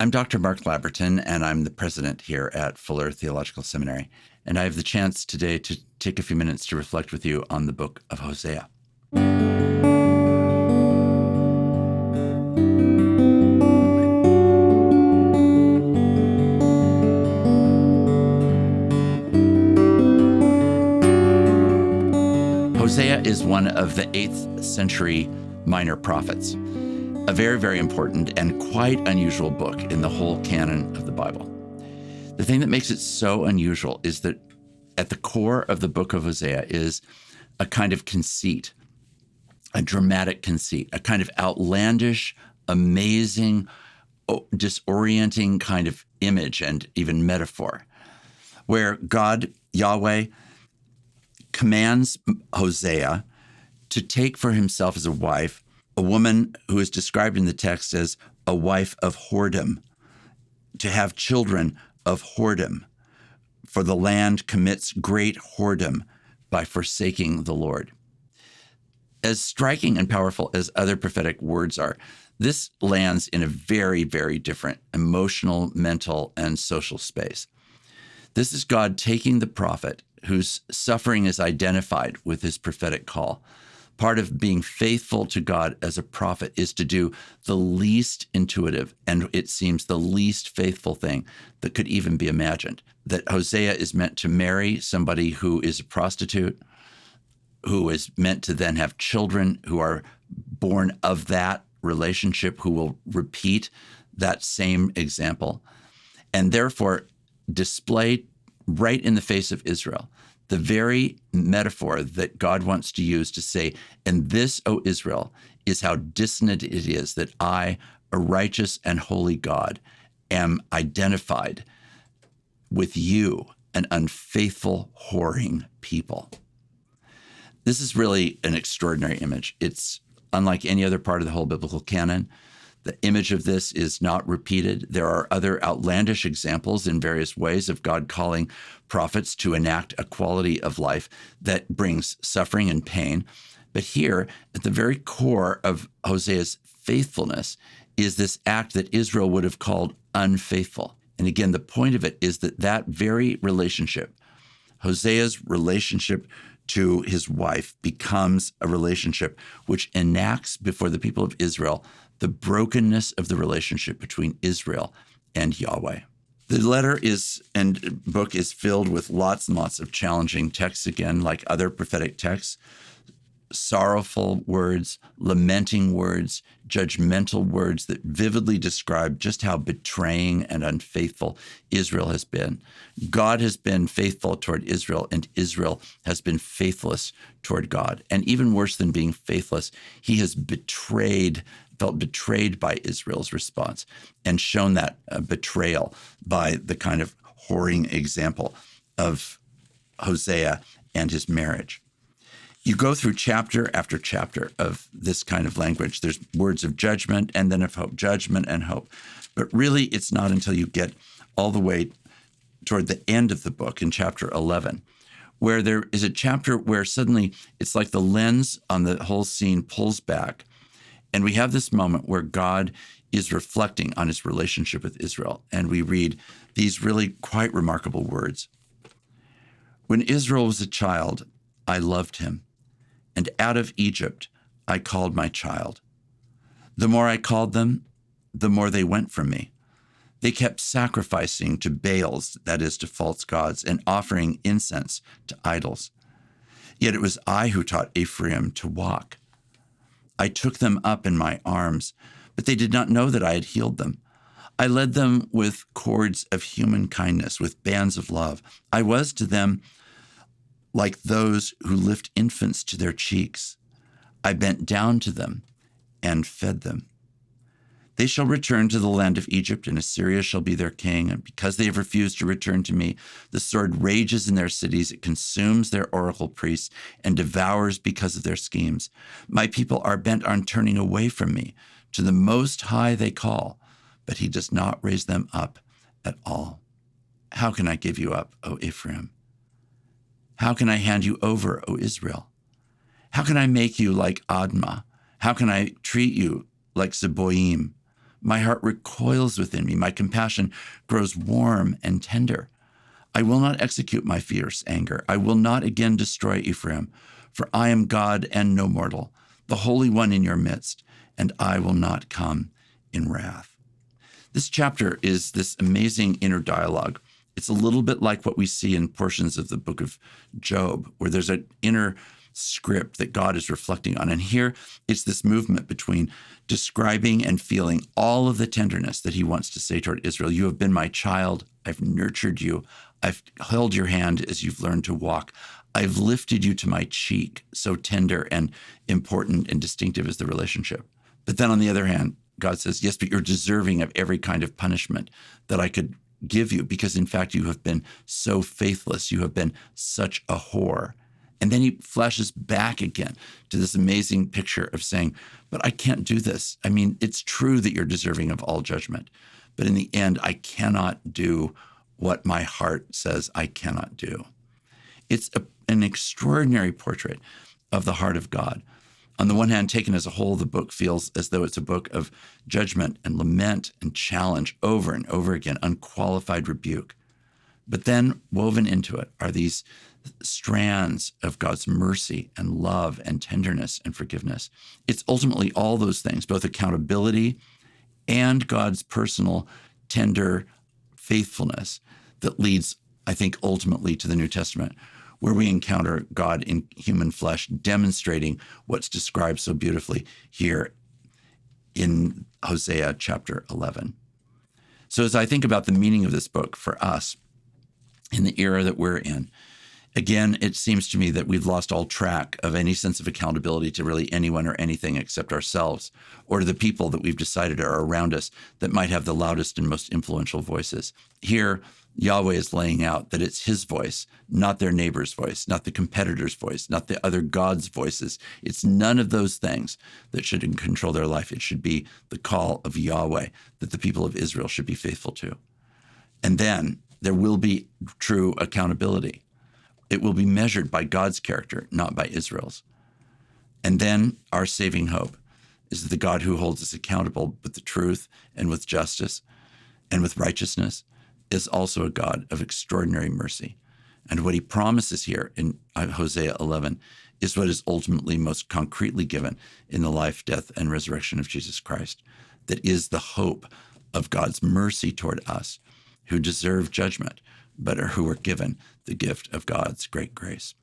I'm Dr. Mark Labberton, and I'm the president here at Fuller Theological Seminary. And I have the chance today to take a few minutes to reflect with you on the book of Hosea. Hosea is one of the 8th century minor prophets, a very, very important and quite unusual book in the whole canon of the Bible. The thing that makes it so unusual is that at the core of the book of Hosea is a kind of conceit, a dramatic conceit, a kind of outlandish, amazing, disorienting kind of image and even metaphor, where God, Yahweh, commands Hosea to take for himself as a wife a woman who is described in the text as a wife of whoredom, to have children of whoredom, for the land commits great whoredom by forsaking the Lord. As striking and powerful as other prophetic words are, this lands in a very, very different emotional, mental, and social space. This is God taking the prophet whose suffering is identified with his prophetic call. Part of being faithful to God as a prophet is to do the least intuitive and, it seems, the least faithful thing that could even be imagined. That Hosea is meant to marry somebody who is a prostitute, who is meant to then have children who are born of that relationship, who will repeat that same example, and therefore display right in the face of Israel the very metaphor that God wants to use to say, and this, O Israel, is how dissonant it is that I, a righteous and holy God, am identified with you, an unfaithful, whoring people. This is really an extraordinary image. It's unlike any other part of the whole biblical canon. The image of this is not repeated. There are other outlandish examples in various ways of God calling prophets to enact a quality of life that brings suffering and pain. But here, at the very core of Hosea's faithfulness, is this act that Israel would have called unfaithful. And again, the point of it is that that very relationship, Hosea's relationship to his wife, becomes a relationship which enacts before the people of Israel the brokenness of the relationship between Israel and Yahweh. The letter and book is filled with lots and lots of challenging texts, again, like other prophetic texts, sorrowful words, lamenting words, judgmental words that vividly describe just how betraying and unfaithful Israel has been. God has been faithful toward Israel, and Israel has been faithless toward God. And even worse than being faithless, he has felt betrayed by Israel's response, and shown that betrayal by the kind of whoring example of Hosea and his marriage. You go through chapter after chapter of this kind of language. There's words of judgment and then of hope, judgment and hope. But really, it's not until you get all the way toward the end of the book in chapter 11, where there is a chapter where suddenly it's like the lens on the whole scene pulls back. And we have this moment where God is reflecting on his relationship with Israel. And we read these really quite remarkable words. When Israel was a child, I loved him. And out of Egypt, I called my child. The more I called them, the more they went from me. They kept sacrificing to Baals, that is, to false gods, and offering incense to idols. Yet it was I who taught Ephraim to walk. I took them up in my arms, but they did not know that I had healed them. I led them with cords of human kindness, with bands of love. I was to them like those who lift infants to their cheeks. I bent down to them and fed them. They shall return to the land of Egypt, and Assyria shall be their king. And because they have refused to return to me, the sword rages in their cities. It consumes their oracle priests and devours because of their schemes. My people are bent on turning away from me. To the Most High they call, but he does not raise them up at all. How can I give you up, O Ephraim? How can I hand you over, O Israel? How can I make you like Admah? How can I treat you like Zeboim? My heart recoils within me. My compassion grows warm and tender. I will not execute my fierce anger. I will not again destroy Ephraim, for I am God and no mortal, the Holy One in your midst, and I will not come in wrath. This chapter is this amazing inner dialogue. It's a little bit like what we see in portions of the book of Job, where there's an inner script that God is reflecting on. And here it's this movement between describing and feeling all of the tenderness that he wants to say toward Israel. You have been my child. I've nurtured you. I've held your hand as you've learned to walk. I've lifted you to my cheek. So tender and important and distinctive is the relationship. But then on the other hand, God says, yes, but you're deserving of every kind of punishment that I could give you, because in fact, you have been so faithless. You have been such a whore. And then he flashes back again to this amazing picture of saying, but I can't do this. I mean, it's true that you're deserving of all judgment, but in the end, I cannot do what my heart says I cannot do. It's an extraordinary portrait of the heart of God. On the one hand, taken as a whole, the book feels as though it's a book of judgment and lament and challenge over and over again, unqualified rebuke. But then woven into it are these strands of God's mercy and love and tenderness and forgiveness. It's ultimately all those things, both accountability and God's personal, tender faithfulness, that leads, I think, ultimately to the New Testament, where we encounter God in human flesh, demonstrating what's described so beautifully here in Hosea chapter 11. So as I think about the meaning of this book for us in the era that we're in, again, it seems to me that we've lost all track of any sense of accountability to really anyone or anything except ourselves, or to the people that we've decided are around us that might have the loudest and most influential voices. Here, Yahweh is laying out that it's his voice, not their neighbor's voice, not the competitor's voice, not the other gods' voices. It's none of those things that should control their life. It should be the call of Yahweh that the people of Israel should be faithful to. And then there will be true accountability. It will be measured by God's character, not by Israel's. And then our saving hope is that the God who holds us accountable with the truth and with justice and with righteousness is also a God of extraordinary mercy. And what he promises here in Hosea 11 is what is ultimately most concretely given in the life, death, and resurrection of Jesus Christ. That is the hope of God's mercy toward us who deserve judgment, but who are given the gift of God's great grace.